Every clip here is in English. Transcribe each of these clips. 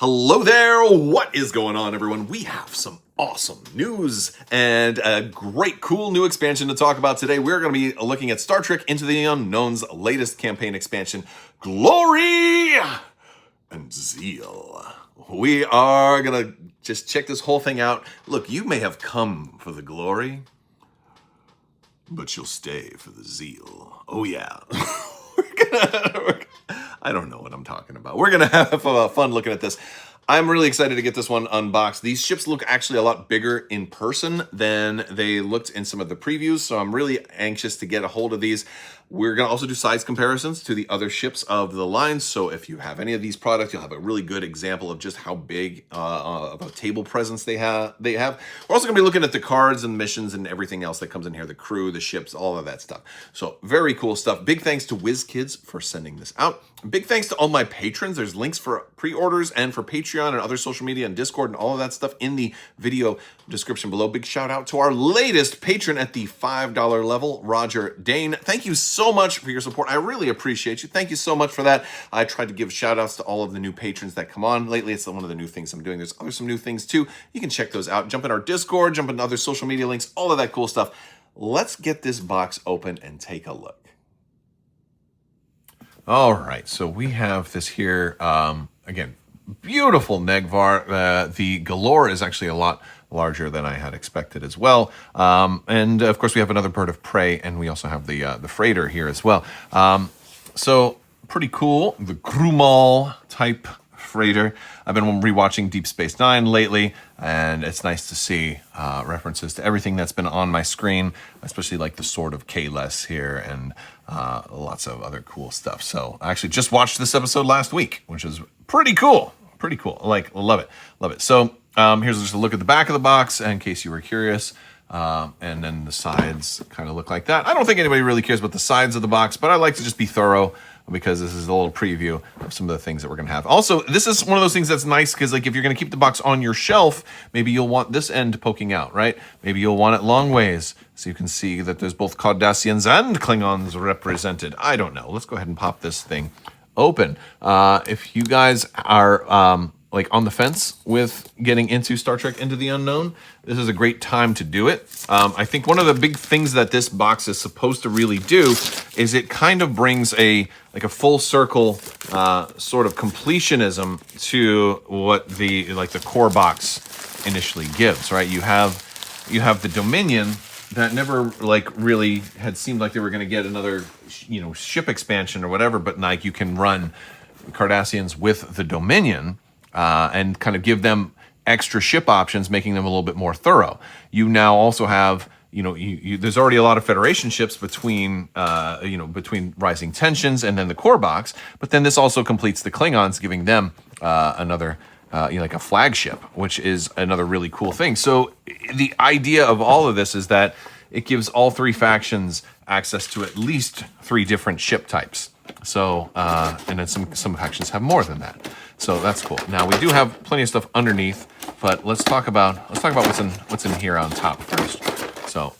Hello there, what is going on, everyone? We have some awesome news and a great cool new expansion to talk about today. We're going to be looking at Star Trek Into the Unknown's latest campaign expansion, Glory and Zeal. We are going to just check this whole thing out. Look, you may have come for the glory, but you'll stay for the zeal. Oh yeah. I don't know what I'm talking about. We're going to have fun looking at this. I'm really excited to get this one unboxed. These ships look actually a lot bigger in person than they looked in some of the previews, so I'm really anxious to get a hold of these. We're going to also do size comparisons to the other ships of the line, so if you have any of these products, you'll have a really good example of just how big of a table presence they have. We're also going to be looking at the cards and missions and everything else that comes in here, the crew, the ships, all of that stuff. So very cool stuff. Big thanks to WizKids for sending this out. Big thanks to all my patrons. There's links for pre-orders and for Patreon and other social media and Discord and all of that stuff in the video description below. Big shout out to our latest patron at the $5 level, Roger Dane. Thank you so much for your support. I really appreciate you. Thank you so much for that. I tried to give shout outs to all of the new patrons that come on lately. It's one of the new things I'm doing. There's some new things too. You can check those out. Jump in our Discord, jump into other social media links, all of that cool stuff. Let's get this box open and take a look. All right, so we have this here, again, beautiful Negvar. The Galore is actually a lot larger than I had expected as well. And of course we have another bird of prey, and we also have the freighter here as well. So pretty cool, the Grumal type freighter. I've been rewatching Deep Space Nine lately, and it's nice to see references to everything that's been on my screen, especially like the Sword of Kahless here and lots of other cool stuff. So I actually just watched this episode last week, which is pretty cool. Pretty cool. Like, love it. Love it. So here's just a look at the back of the box in case you were curious. And then the sides kind of look like that. I don't think anybody really cares about the sides of the box, but I like to just be thorough because this is a little preview of some of the things that we're going to have. Also, this is one of those things that's nice because, like, if you're going to keep the box on your shelf, maybe you'll want this end poking out, right? Maybe you'll want it long ways so you can see that there's both Cardassians and Klingons represented. I don't know. Let's go ahead and pop this thing open. If you guys are like on the fence with getting into Star Trek Into the Unknown, this is a great time to do it. I think one of the big things that this box is supposed to really do is it kind of brings a full circle sort of completionism to what the core box initially gives, right? You have the Dominion that never really had seemed like they were going to get another ship expansion or whatever, but like you can run Cardassians with the Dominion and kind of give them extra ship options, making them a little bit more thorough. You now also have, there's already a lot of Federation ships between Rising Tensions and then the core box, but then this also completes the Klingons, giving them another, like a flagship, which is another really cool thing. So the idea of all of this is that it gives all three factions access to at least 3 different ship types. So, and then some factions have more than that. So that's cool. Now we do have plenty of stuff underneath, but let's talk about what's in here on top first. So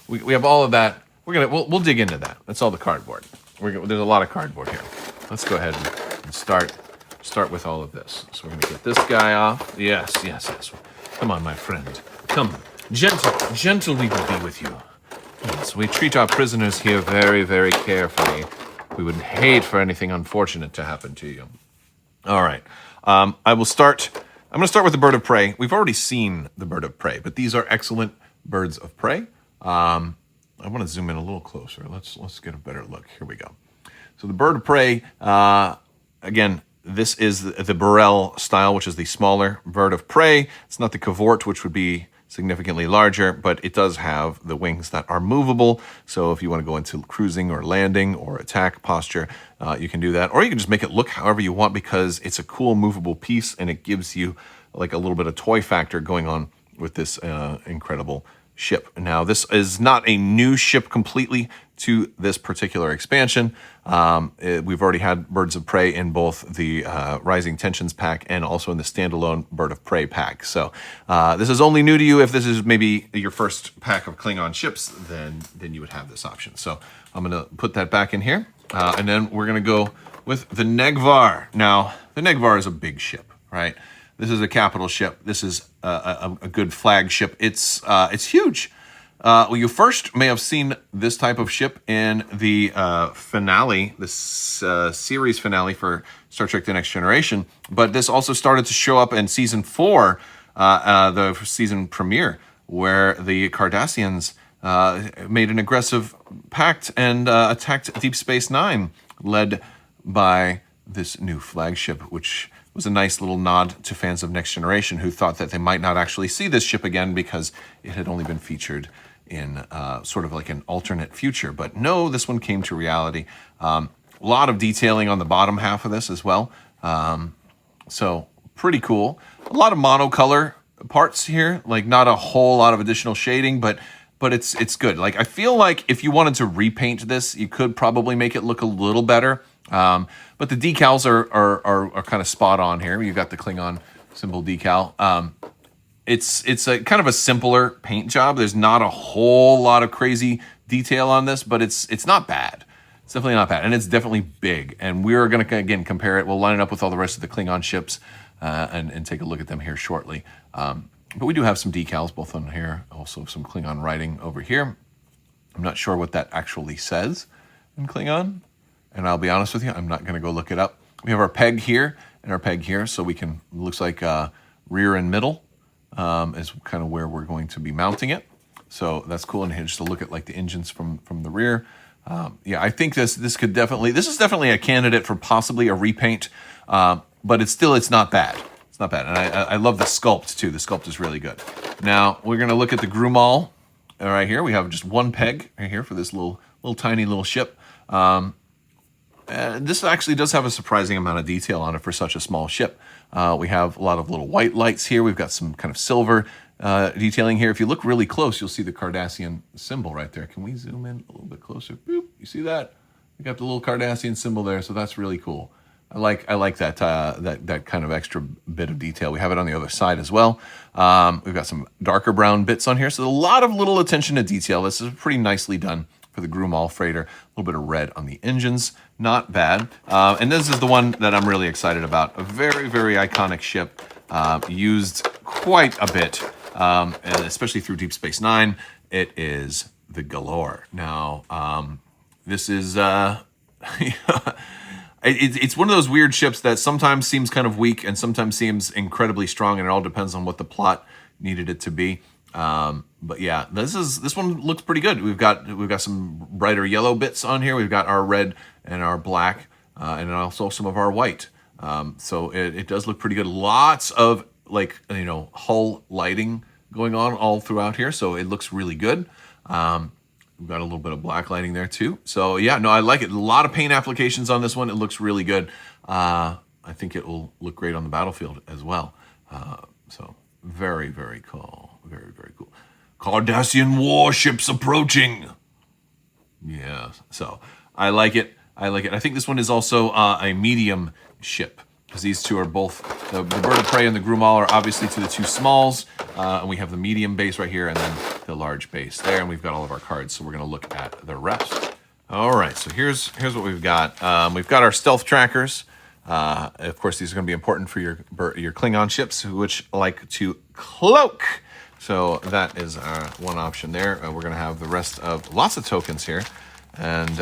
we have all of that. We'll dig into that. That's all the cardboard. There's a lot of cardboard here. Let's go ahead and start with all of this. So we're gonna get this guy off. Yes. Come on, my friend. Come, gentle we will be with you. Yes, we treat our prisoners here very, very carefully. We would hate for anything unfortunate to happen to you. All right. I'm going to start with the bird of prey. We've already seen the bird of prey, but these are excellent birds of prey. I want to zoom in a little closer. Let's get a better look. Here we go. So the bird of prey, again, this is the Burrell style, which is the smaller bird of prey. It's not the Cavort, which would be significantly larger, but it does have the wings that are movable. So if you want to go into cruising or landing or attack posture, you can do that. Or you can just make it look however you want because it's a cool movable piece and it gives you like a little bit of toy factor going on with this incredible ship. Now, this is not a new ship completely to this particular expansion. We've already had Birds of Prey in both the Rising Tensions pack and also in the standalone Bird of Prey pack. So this is only new to you. If this is maybe your first pack of Klingon ships, then you would have this option. So I'm going to put that back in here. And then we're going to go with the Negvar. Now, the Negvar is a big ship, right? This is a capital ship. This is a good flagship. It's huge. Well, you first may have seen this type of ship in the finale, this series finale for Star Trek The Next Generation, but this also started to show up in season 4, the season premiere, where the Cardassians made an aggressive pact and attacked Deep Space Nine, led by this new flagship, which was a nice little nod to fans of Next Generation who thought that they might not actually see this ship again because it had only been featured in sort of like an alternate future. But no, this one came to reality. A lot of detailing on the bottom half of this as well. So pretty cool. A lot of monocolor parts here, like not a whole lot of additional shading, but it's good. Like I feel like if you wanted to repaint this, you could probably make it look a little better. But the decals are kind of spot on here. You've got the Klingon symbol decal. It's a kind of a simpler paint job. There's not a whole lot of crazy detail on this, but it's not bad. It's definitely not bad, and it's definitely big. And we're going to, again, compare it. We'll line it up with all the rest of the Klingon ships and take a look at them here shortly. But we do have some decals both on here, also some Klingon writing over here. I'm not sure what that actually says in Klingon, and I'll be honest with you, I'm not going to go look it up. We have our peg here and our peg here, so we can, looks like rear and middle is kind of where we're going to be mounting it. So that's cool. And here, just to look at like the engines from the rear. Yeah, I think this is definitely a candidate for possibly a repaint, but it's not bad. It's not bad. And I love the sculpt too. The sculpt is really good. Now we're going to look at the Grumall right here. We have just one peg right here for this little tiny little ship. This actually does have a surprising amount of detail on it for such a small ship. We have a lot of little white lights here. We've got some kind of silver detailing here. If you look really close, you'll see the Cardassian symbol right there. Can we zoom in a little bit closer? Boop. You see that? We got the little Cardassian symbol there, so that's really cool. I like that that kind of extra bit of detail. We have it on the other side as well. We've got some darker brown bits on here, so a lot of little attention to detail. This is pretty nicely done for the Grumall freighter. A little bit of red on the engines, not bad. And this is the one that I'm really excited about. A very, very iconic ship, used quite a bit, and especially through Deep Space Nine. It is the Galore. Now, this is it's one of those weird ships that sometimes seems kind of weak and sometimes seems incredibly strong, and it all depends on what the plot needed it to be. But yeah, this one looks pretty good. We've got some brighter yellow bits on here. We've got our red and our black, and also some of our white. So it does look pretty good. Lots of hull lighting going on all throughout here. So it looks really good. We've got a little bit of black lighting there too. So yeah, no, I like it. A lot of paint applications on this one. It looks really good. I think it will look great on the battlefield as well. So very, very cool. Very, very cool. Cardassian warships approaching. Yeah, so I like it. I think this one is also a medium ship, because these two are both, the Bird of Prey and the Grumall are obviously to the two smalls, and we have the medium base right here and then the large base there, and we've got all of our cards, so we're going to look at the rest. All right, so here's what we've got. We've got our stealth trackers. Of course, these are going to be important for your Klingon ships, which like to cloak. So that is one option there. We're going to have the rest of lots of tokens here. And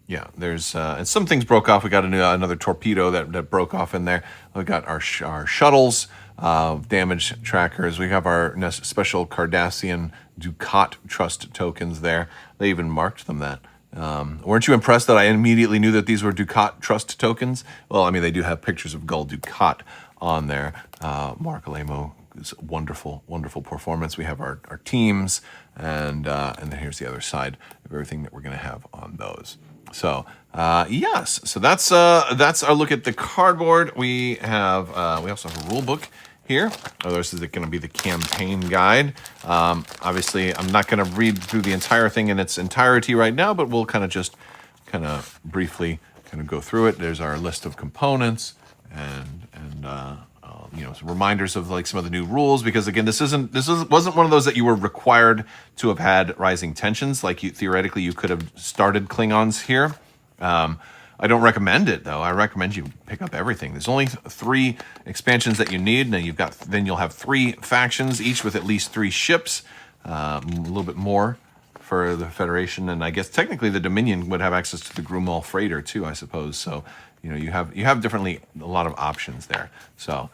yeah, there's and some things broke off. We got another torpedo that broke off in there. We got our shuttles, damage trackers. We have our special Cardassian Ducat Trust tokens there. They even marked them that. Weren't you impressed that I immediately knew that these were Ducat Trust tokens? Well, I mean, they do have pictures of Gul Dukat on there. Mark Alemo. Wonderful, wonderful performance. We have our teams, and then here's the other side of everything that we're going to have on those. So yes, so that's our look at the cardboard. We also have a rule book here. This is going to be the campaign guide. Obviously, I'm not going to read through the entire thing in its entirety right now, but we'll kind of briefly go through it. There's our list of components and some reminders of like some of the new rules, because again, this wasn't one of those that you were required to have had rising tensions. Like theoretically you could have started Klingons here. I don't recommend it though. I recommend you pick up everything. There's only 3 expansions that you need, and then you'll have 3 factions, each with at least 3 ships, a little bit more for the Federation, and I guess technically the Dominion would have access to the Grumall freighter too, I suppose. So you have a lot of options there. So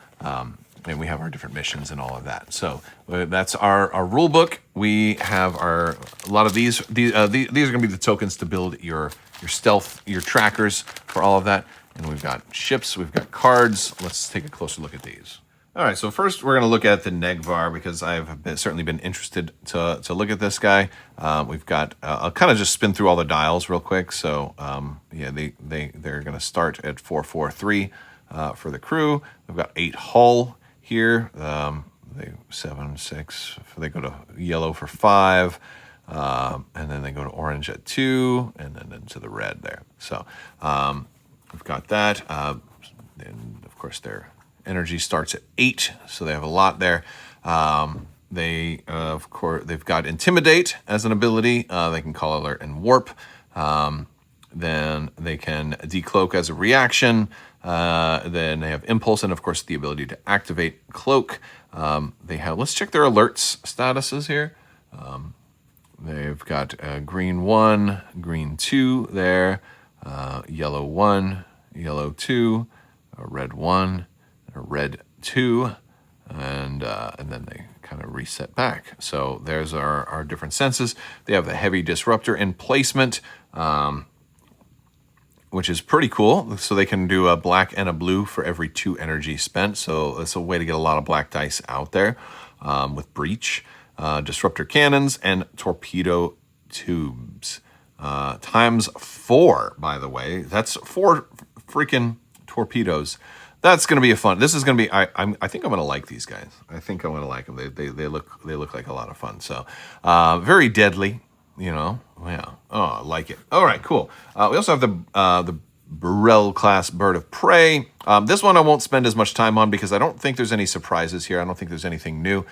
and we have our different missions and all of that. So that's our rule book. We have a lot of these. These are going to be the tokens to build your stealth, your trackers for all of that. And we've got ships, we've got cards. Let's take a closer look at these. All right, so first we're going to look at the Negvar, because I've certainly been interested to look at this guy. We've got, I'll kind of just spin through all the dials real quick. So yeah, they're going to start at 443 for the crew. We've got 8 hull here. They 7, 6. They go to yellow for 5, and then they go to orange at 2, and then into the red there. So we've got that. And of course their energy starts at 8, so they have a lot there. They've got Intimidate as an ability. They can call alert and warp. Then they can decloak as a reaction. Then they have impulse, and of course the ability to activate cloak. Let's check their alerts statuses here. They've got green 1, green 2 there, yellow 1, yellow 2, a red 1, a red 2, and then they kind of reset back. So there's our different senses. They have the heavy disruptor in placement, which is pretty cool. So they can do a black and a blue for every 2 energy spent. So it's a way to get a lot of black dice out there with breach, disruptor cannons, and torpedo tubes. Times 4, by the way. That's 4 freaking torpedoes. That's going to be this is going to be, I think I'm going to like these guys. I think I'm going to like them. They look like a lot of fun. So very deadly, Yeah. Oh, I like it. All right, cool. We also have the Burrell class bird of prey. This one I won't spend as much time on because I don't think there's any surprises here. I don't think there's anything new.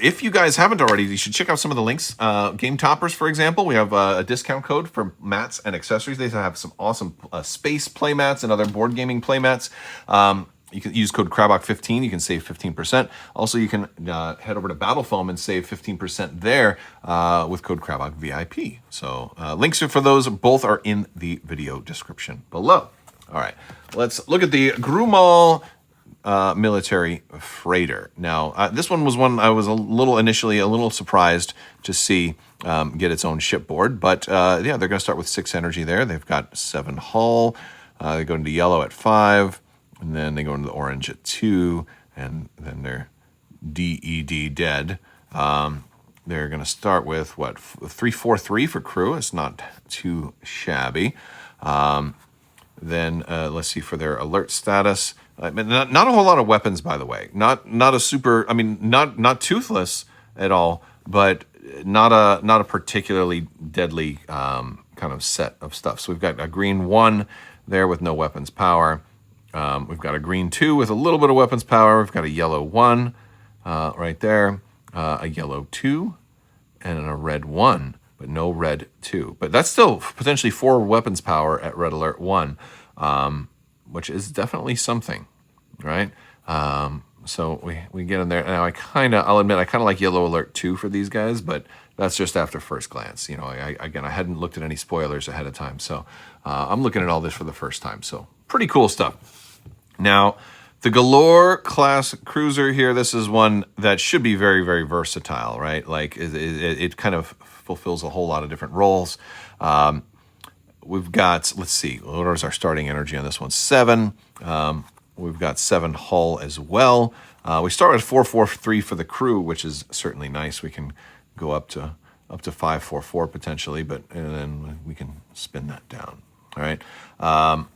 If you guys haven't already, you should check out some of the links. Game Toppers, for example, we have a discount code for mats and accessories. They have some awesome space play mats and other board gaming play mats. You can use code Crabbok15. You can save 15%. Also, you can head over to Battle Foam and save 15% there with code Crabbok VIP. So links for those both are in the video description below. All right, let's look at the Grumall military freighter. Now, this one was one I was initially a little surprised to see get its own shipboard. But yeah, they're going to start with 6 energy there. They've got 7 hull. They go into yellow at 5. And then they go into the orange at 2, and then they're DED dead. They're going to start with 343 for crew. It's not too shabby. Then let's see for their alert status. Not a whole lot of weapons, by the way. Not a super. I mean, not toothless at all, but not a particularly deadly kind of set of stuff. So we've got a green 1 there with no weapons power. We've got a green 2 with a little bit of weapons power. We've got a yellow 1 right there, a yellow 2, and a red 1, but no red 2. But that's still potentially 4 weapons power at red alert 1, which is definitely something, right? So we get in there. Now, I'll admit, I kind of like yellow alert 2 for these guys, but that's just after first glance. I hadn't looked at any spoilers ahead of time, so I'm looking at all this for the first time. So pretty cool stuff. Now, the Galore class cruiser here, this is one that should be very, very versatile, right? Like it kind of fulfills a whole lot of different roles. We've got, let's see, what is our starting energy on this one? 7. We've got 7 hull as well. We start at 443 for the crew, which is certainly nice. We can go up to 544 potentially, and then we can spin that down. All right.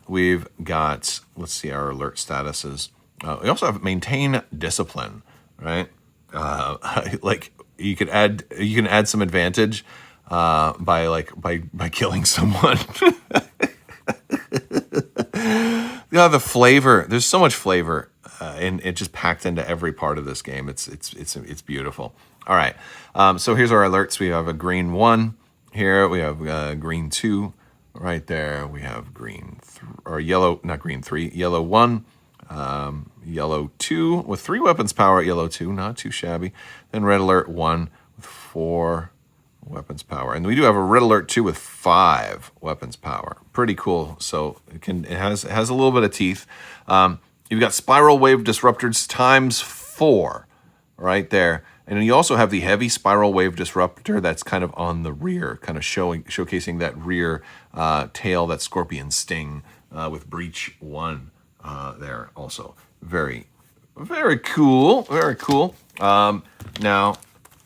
We've got, let's see, our alert statuses. We also have maintain discipline, right? Like you can add some advantage by killing someone. Yeah, the flavor. There's so much flavor, and it just packed into every part of this game. It's beautiful. All right. So here's our alerts. We have a green 1 here. We have green 2. right there. We have green, or yellow, not green 3, yellow 1, yellow 2 with 3 weapons power at yellow 2, not too shabby. Then red alert 1 with 4 weapons power. And we do have a red alert 2 with 5 weapons power. Pretty cool. So it has a little bit of teeth. You've got spiral wave disruptors times 4 right there. And then you also have the heavy spiral wave disruptor that's kind of on the rear, kind of showcasing that rear tail, that scorpion sting with breach 1 there also. Very, very cool. Very cool. Now,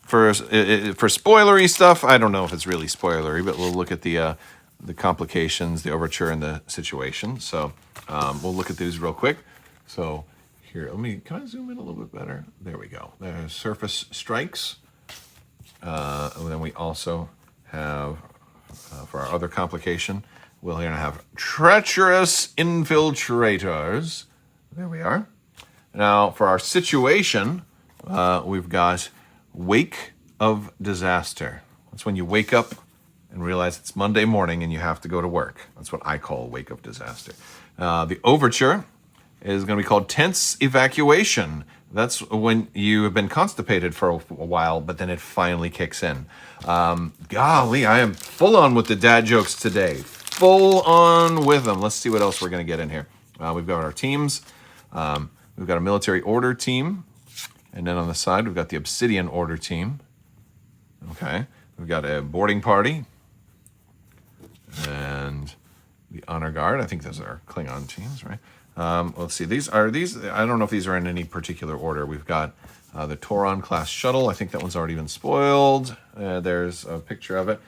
for spoilery stuff, I don't know if it's really spoilery, but we'll look at the complications, the overture, and the situation. So we'll look at these real quick. So here, can I zoom in a little bit better? There we go. There's surface strikes. And then we also have, for our other complication, we're going to have treacherous infiltrators. There we are. Now, for our situation, we've got wake of disaster. That's when you wake up and realize it's Monday morning and you have to go to work. That's what I call wake of disaster. The overture is going to be called tense evacuation. That's when you have been constipated for a while, but then it finally kicks in. Golly, I am full on with the dad jokes today. Full on with them. Let's see what else we're going to get in here. We've got our teams. We've got a military order team. And then on the side, we've got the Obsidian Order team. Okay. We've got a boarding party. And the Honor Guard. I think those are Klingon teams, right? Let's see. These, I don't know if these are in any particular order. We've got the Toron class shuttle. I think that one's already been spoiled. There's a picture of it.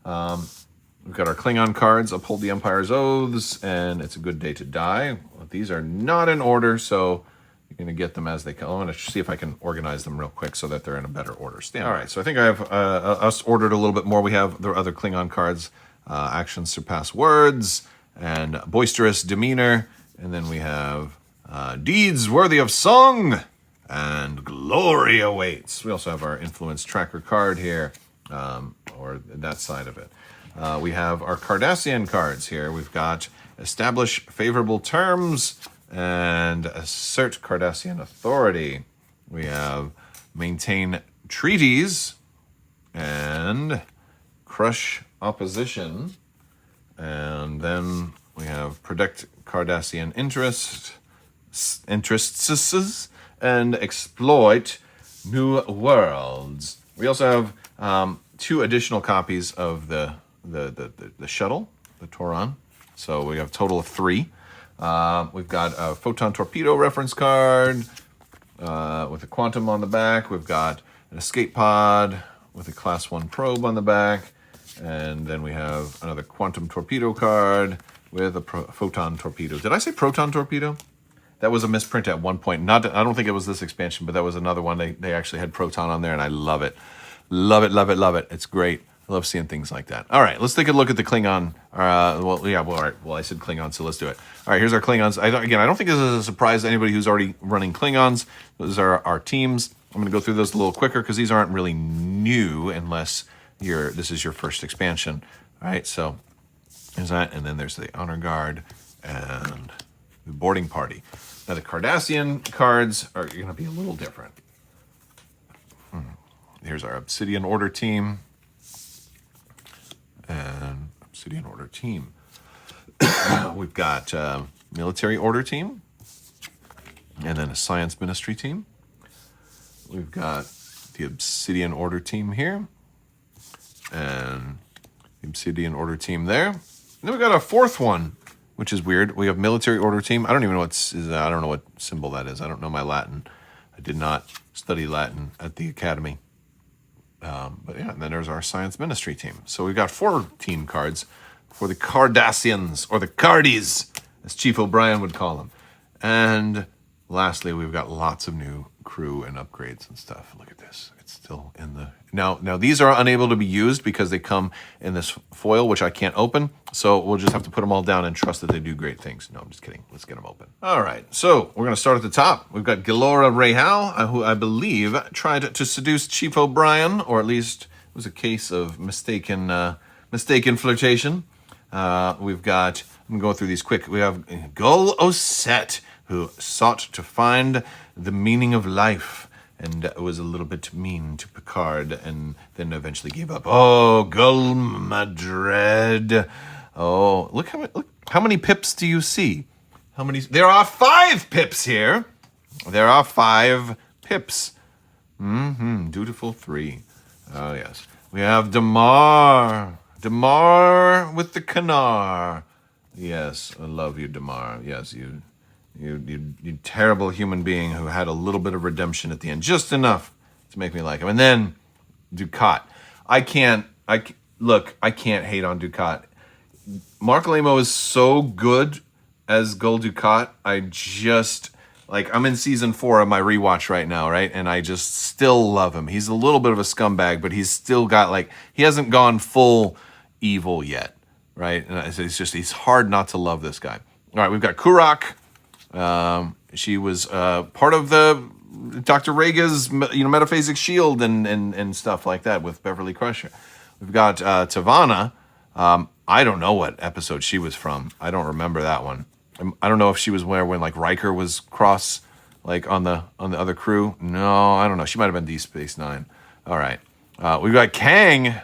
We've got our Klingon cards, Uphold the Empire's Oaths, and It's a Good Day to Die. Well, these are not in order, so you're going to get them as they come. I'm going to see if I can organize them real quick so that they're in a better order. All right, so I think I have us ordered a little bit more. We have the other Klingon cards, Actions Surpass Words, and Boisterous Demeanor. And then we have Deeds Worthy of Song, and Glory Awaits. We also have our Influence Tracker card here, or that side of it. We have our Cardassian cards here. We've got Establish Favorable Terms and Assert Cardassian Authority. We have Maintain Treaties and Crush Opposition. And then we have Protect Cardassian Interests and Exploit New Worlds. We also have 2 additional copies of the shuttle, the Toron. So we have a total of 3. We've got a Photon Torpedo reference card with a Quantum on the back. We've got an Escape Pod with a Class 1 probe on the back. And then we have another Quantum Torpedo card with a Photon Torpedo. Did I say Proton Torpedo? That was a misprint at one point. I don't think it was this expansion, but that was another one. They actually had Proton on there, and I love it. Love it, love it, love it. It's great. I love seeing things like that. All right, let's take a look at the Klingon. All right. Well, I said Klingon, so let's do it. All right, here's our Klingons. I don't think this is a surprise to anybody who's already running Klingons. Those are our teams. I'm going to go through those a little quicker because these aren't really new unless this is your first expansion. All right, so there's that, and then there's the Honor Guard and the Boarding Party. Now, the Cardassian cards are going to be a little different. Here's our Obsidian Order team. And Obsidian Order team. We've got Military Order team. And then a Science Ministry team. We've got the Obsidian Order team here. And the Obsidian Order team there. And then we've got a 4th one, which is weird. We have Military Order team. I don't even know I don't know what symbol that is. I don't know my Latin. I did not study Latin at the academy. But yeah, and then there's our Science Ministry team. So we've got 14 cards for the Cardassians, or the Cardies, as Chief O'Brien would call them. And lastly, we've got lots of new crew and upgrades and stuff. Look at this. It's still in the... Now these are unable to be used because they come in this foil, which I can't open. So we'll just have to put them all down and trust that they do great things. No, I'm just kidding. Let's get them open. All right. So we're going to start at the top. We've got Galora Rahal, who I believe tried to seduce Chief O'Brien, or at least it was a case of mistaken flirtation. We've got, I'm going to go through these quick. We have Gul Osset, who sought to find the meaning of life and was a little bit mean to Picard and then eventually gave up. Oh, Gul Madred. Oh, look how many pips do you see? How many? There are 5 pips here. There are 5 pips. Dutiful 3. Oh, yes. We have Damar. Damar with the Canar. Yes, I love you, Damar. Yes, you terrible human being who had a little bit of redemption at the end. Just enough to make me like him. And then Dukat. I can't hate on Dukat. Mark Lamo is so good as Gul Dukat. I'm in season 4 of my rewatch right now, right? And I just still love him. He's a little bit of a scumbag, but he's still got he hasn't gone full evil yet, right? And it's hard not to love this guy. All right, we've got Kurok. She was part of the Dr. Rega's metaphasic shield and stuff like that with Beverly Crusher. We've got Tavana. I don't know what episode she was from. I don't remember that one. I don't know if she was when Riker was cross on the other crew. No, I don't know. She might have been Deep Space Nine. All right. We've got Kang.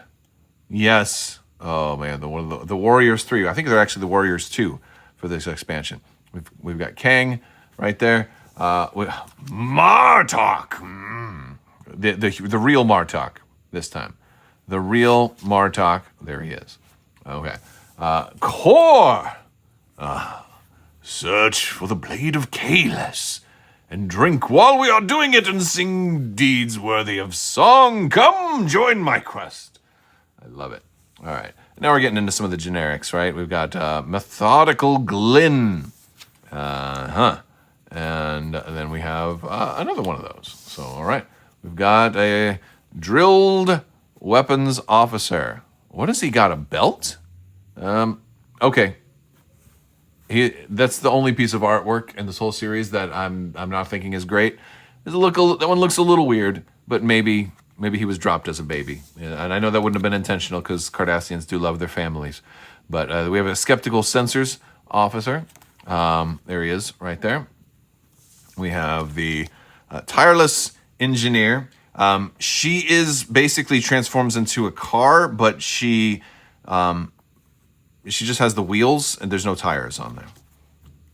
Yes. Oh man, the Warriors 3. I think they're actually the Warriors 2 for this expansion. We've got Kang right there. Martok. The real Martok this time. The real Martok. There he is. Okay. Core. Search for the blade of Kahless and drink while we are doing it and sing deeds worthy of song. Come join my quest. I love it. All right. Now we're getting into some of the generics, right? We've got Methodical Glyn. And then we have another one of those. So, all right. We've got a Drilled Weapons Officer. What has he got, a belt? Okay. That's the only piece of artwork in this whole series that I'm not thinking is great. That one looks a little weird, but maybe he was dropped as a baby. And I know that wouldn't have been intentional because Cardassians do love their families. But we have a Skeptical Sensors Officer. There he is, right there. We have the Tireless Engineer. She is basically transforms into a car, but she just has the wheels and there's no tires on there.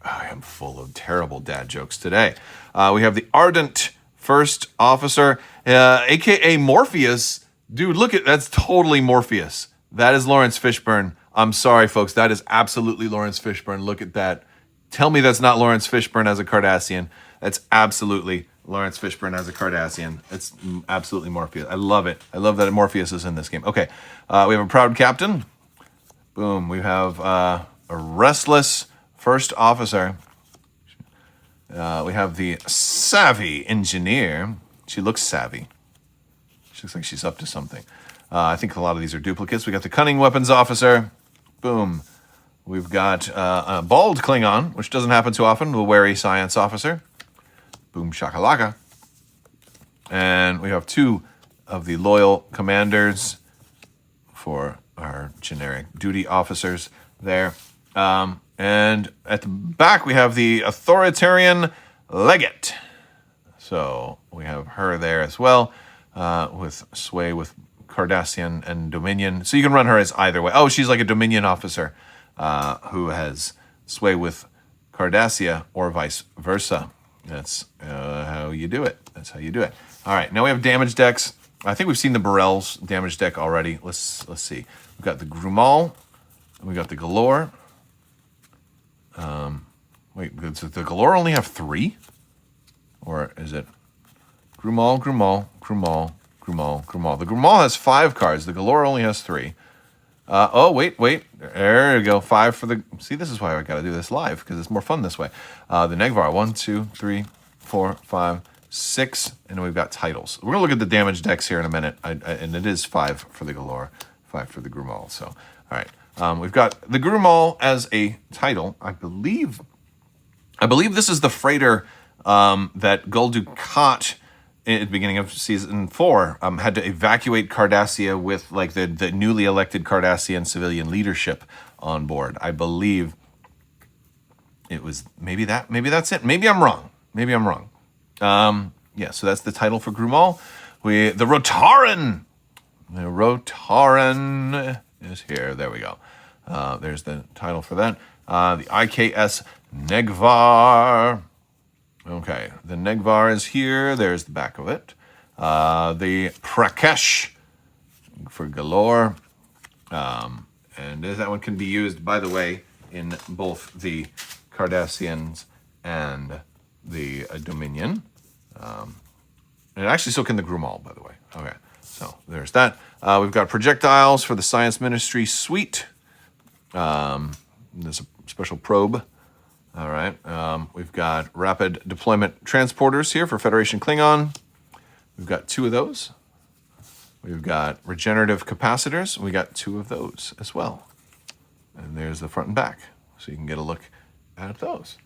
I am full of terrible dad jokes today. We have the Ardent First Officer, a.k.a. Morpheus. Dude, that's totally Morpheus. That is Lawrence Fishburne. I'm sorry, folks. That is absolutely Lawrence Fishburne. Look at that. Tell me that's not Lawrence Fishburne as a Cardassian. That's absolutely Lawrence Fishburne as a Cardassian. It's absolutely Morpheus. I love it. I love that Morpheus is in this game. Okay, we have a Proud Captain. Boom. We have a Restless First Officer. We have the Savvy Engineer. She looks savvy. She looks like she's up to something. I think a lot of these are duplicates. We got the Cunning Weapons Officer. Boom. We've got a Bald Klingon, which doesn't happen too often. The Wary Science Officer. Boom shakalaka. And we have 2 of the Loyal Commanders for our generic duty officers there. And at the back, we have the Authoritarian Legate. So we have her there as well, with sway with Cardassian and Dominion. So you can run her as either way. Oh, she's like a Dominion officer who has sway with Cardassia or vice versa. That's how you do it. That's how you do it. All right, now we have damage decks. I think we've seen the Burrell's damage deck already. Let's see. We've got the Grumal, and we got the Galore. Wait, does the Galore only have 3? Or is it Grumal, Grumal, Grumal, Grumal, Grumal? The Grumal has 5 cards. The Galore only has 3. Oh, wait. There you go. 5 for the... See, this is why I got to do this live, because it's more fun this way. The Negvar, 1, 2, 3, 4, 5, 6, and then we've got titles. We're going to look at the damage decks here in a minute, and it is 5 for the Galore, 5 for the Grumal. So, all right. We've got the Grumal as a title. I believe this is the freighter that Gul Dukat at the beginning of season 4, had to evacuate Cardassia with like the newly elected Cardassian civilian leadership on board. I believe it was maybe that's it. Maybe I'm wrong. Yeah, so that's the title for Grumal. The Rotaran. The Rotaran is here. There we go. There's the title for that. The IKS Negvar. Okay, the Negvar is here. There's the back of it. The Prakesh for Galore. And that one can be used, by the way, in both the Cardassians and the Dominion. And it actually still can the Grumal, by the way. Okay, so there's that. We've got projectiles for the Science Ministry suite. There's a special probe. All right. We've got rapid deployment transporters here for Federation Klingon. We've got 2 of those. We've got regenerative capacitors. We got 2 of those as well. And there's the front and back, so you can get a look at those.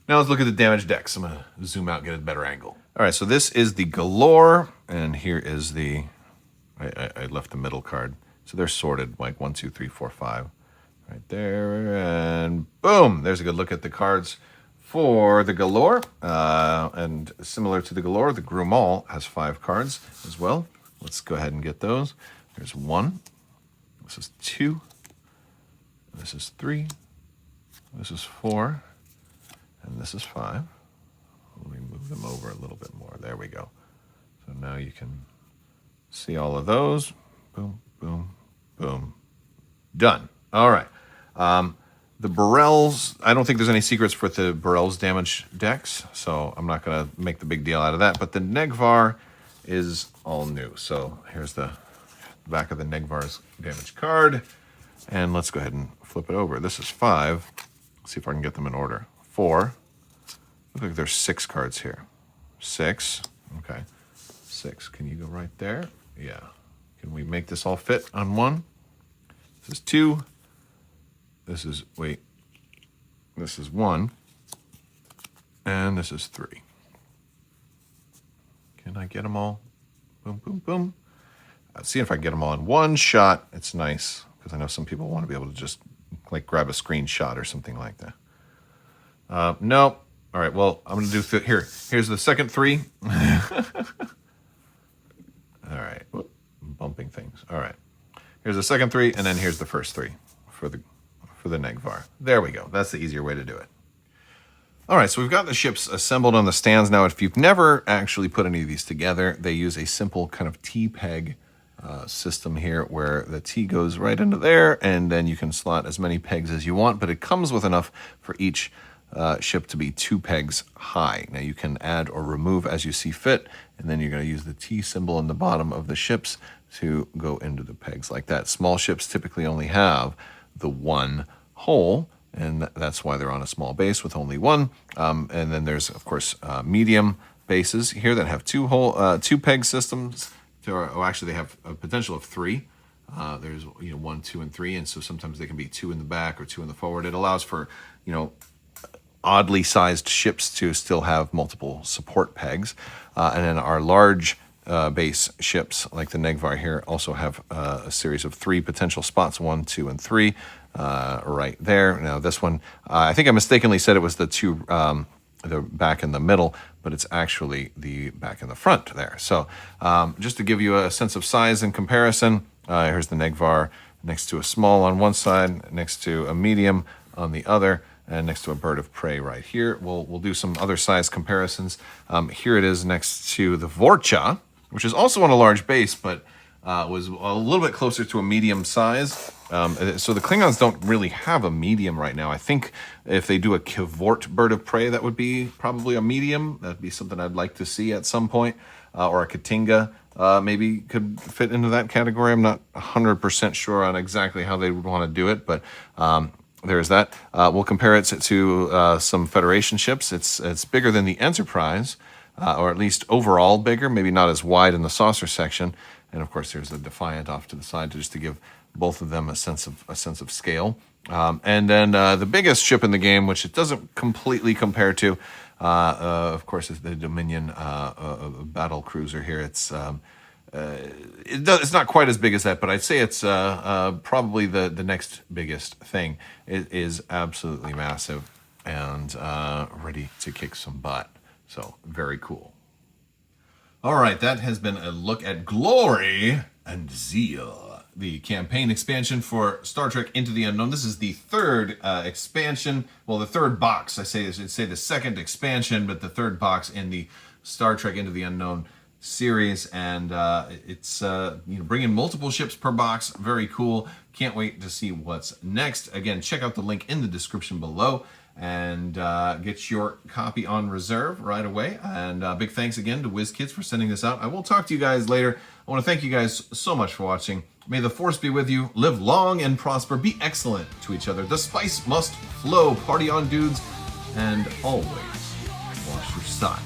Now let's look at the damaged decks. I'm going to zoom out and get a better angle. All right, so this is the Galore, and here is the... I left the middle card. So they're sorted, like 1, 2, 3, 4, 5. Right there, and boom! There's a good look at the cards for the Galore. And similar to the Galore, the Grumal has 5 cards as well. Let's go ahead and get those. There's 1. This is 2. This is 3. This is 4. And this is 5. Let me move them over a little bit more. There we go. So now you can see all of those. Boom, boom, boom. Done. All right. The Burrells, I don't think there's any secrets with the Burrells damage decks, so I'm not going to make the big deal out of that. But the Negvar is all new. So here's the back of the Negvar's damage card. And let's go ahead and flip it over. This is 5. Let's see if I can get them in order. 4. Looks like there's 6 cards here. 6. Okay. 6. Can you go right there? Yeah. Can we make this all fit on 1? This is 2. This is 1. And this is 3. Can I get them all? Boom, boom, boom. Let's see if I can get them all in one shot. It's nice, because I know some people want to be able to just like grab a screenshot or something like that. No. All right, well, I'm going to do... Here's the second 3. All right. Whoop, bumping things. All right. Here's the second 3, and then here's the first 3 for the Negvar. There we go. That's the easier way to do it. All right, so we've got the ships assembled on the stands now. If you've never actually put any of these together, they use a simple kind of T-peg system here where the T goes right into there, and then you can slot as many pegs as you want, but it comes with enough for each ship to be 2 pegs high. Now you can add or remove as you see fit, and then you're going to use the T symbol in the bottom of the ships to go into the pegs like that. Small ships typically only have the 1 hole, and that's why they're on a small base with only 1. And then there's, of course, medium bases here that have 2 peg systems. Actually, they have a potential of 3. There's 1, 2, and 3, and so sometimes they can be 2 in the back or 2 in the forward. It allows for oddly sized ships to still have multiple support pegs, and then our large base ships like the Negvar here also have a series of 3 potential spots, 1, 2, and 3 right there. Now this one, I think I mistakenly said it was the 2, the back in the middle, but it's actually the back in the front there. So just to give you a sense of size and comparison, here's the Negvar next to a small on one side, next to a medium on the other, and next to a bird of prey right here. We'll do some other size comparisons. Here it is next to the Vorcha, which is also on a large base, but was a little bit closer to a medium size. So the Klingons don't really have a medium right now. I think if they do a Kivort bird of prey, that would be probably a medium. That'd be something I'd like to see at some point. Or a Katinga maybe could fit into that category. I'm not 100% sure on exactly how they would want to do it, but there's that. We'll compare it to some Federation ships. It's bigger than the Enterprise, or at least overall bigger, maybe not as wide in the saucer section. And of course, there's the Defiant off to the side just to give both of them a sense of scale. And then the biggest ship in the game, which it doesn't completely compare to, Of course, it's the Dominion battle cruiser here. It's not quite as big as that, but I'd say it's probably the next biggest thing. It is absolutely massive and ready to kick some butt. So very cool. All right, that has been a look at Glory and Zeal, the campaign expansion for Star Trek Into the Unknown. This is the third expansion, well, the third box. I should say the second expansion, but the third box in the Star Trek Into the Unknown series, and it's bringing multiple ships per box. Very cool. Can't wait to see what's next. Again, check out the link in the description below and get your copy on reserve right away. And big thanks again to WizKids for sending this out. I will talk to you guys later. I want to thank you guys so much for watching. May the Force be with you. Live long and prosper. Be excellent to each other. The spice must flow. Party on, dudes. And always wash your style.